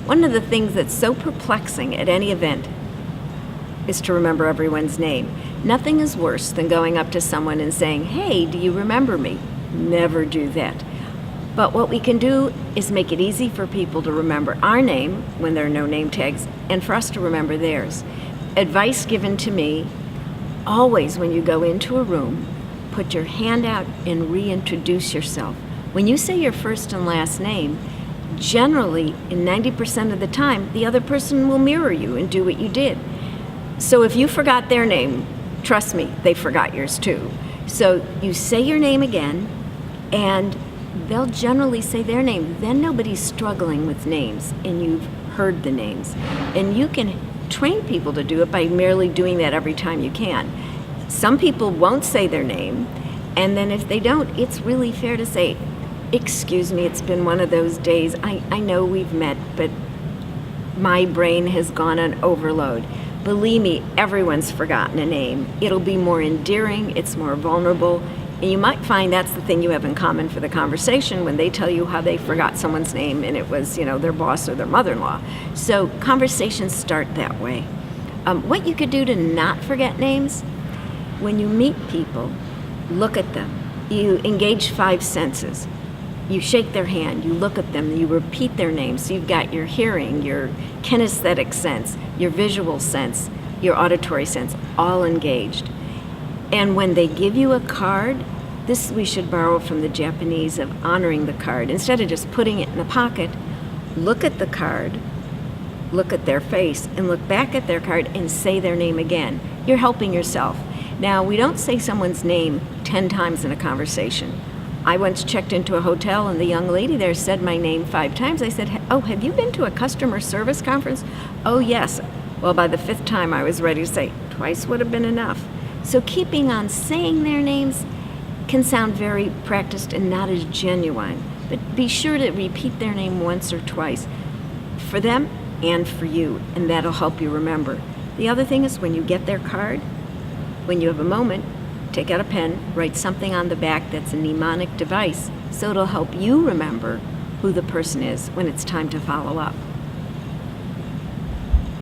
One of the things that's so perplexing at any event is to remember everyone's name. Nothing is worse than going up to someone and saying, "Hey, do you remember me?" Never do that. But what we can do is make it easy for people to remember our name when there are no name tags, and for us to remember theirs. Advice given to me: always when you go into a room, put your hand out and reintroduce yourself. When you say your first and last name, generally, in 90% of the time, the other person will mirror you and do what you did. So if you forgot their name, trust me, they forgot yours too. So you say your name again, and they'll generally say their name. Then nobody's struggling with names, and you've heard the names. And you can train people to do it by merely doing that every time you can. Some people won't say their name, and then if they don't, it's really fair to say, "Excuse me, it's been one of those days. I know we've met, but my brain has gone on overload." Believe me, everyone's forgotten a name. It'll be more endearing, it's more vulnerable, and you might find that's the thing you have in common for the conversation when they tell you how they forgot someone's name and it was, their boss or their mother-in-law. So conversations start that way. What you could do to not forget names: when you meet people, look at them. You engage 5 senses. You shake their hand, you look at them, you repeat their names. So you've got your hearing, your kinesthetic sense, your visual sense, your auditory sense, all engaged. And when they give you a card, this we should borrow from the Japanese of honoring the card. Instead of just putting it in the pocket, look at the card, look at their face, and look back at their card and say their name again. You're helping yourself. Now, we don't say someone's name 10 times in a conversation. I once checked into a hotel and the young lady there said my name 5 times. I said, "Oh, have you been to a customer service conference?" "Oh, yes." Well, by the 5th time I was ready to say, twice would have been enough. So keeping on saying their names can sound very practiced and not as genuine, but be sure to repeat their name once or twice for them and for you, and that'll help you remember. The other thing is, when you get their card, when you have a moment, take out a pen, write something on the back that's a mnemonic device, so it'll help you remember who the person is when it's time to follow up.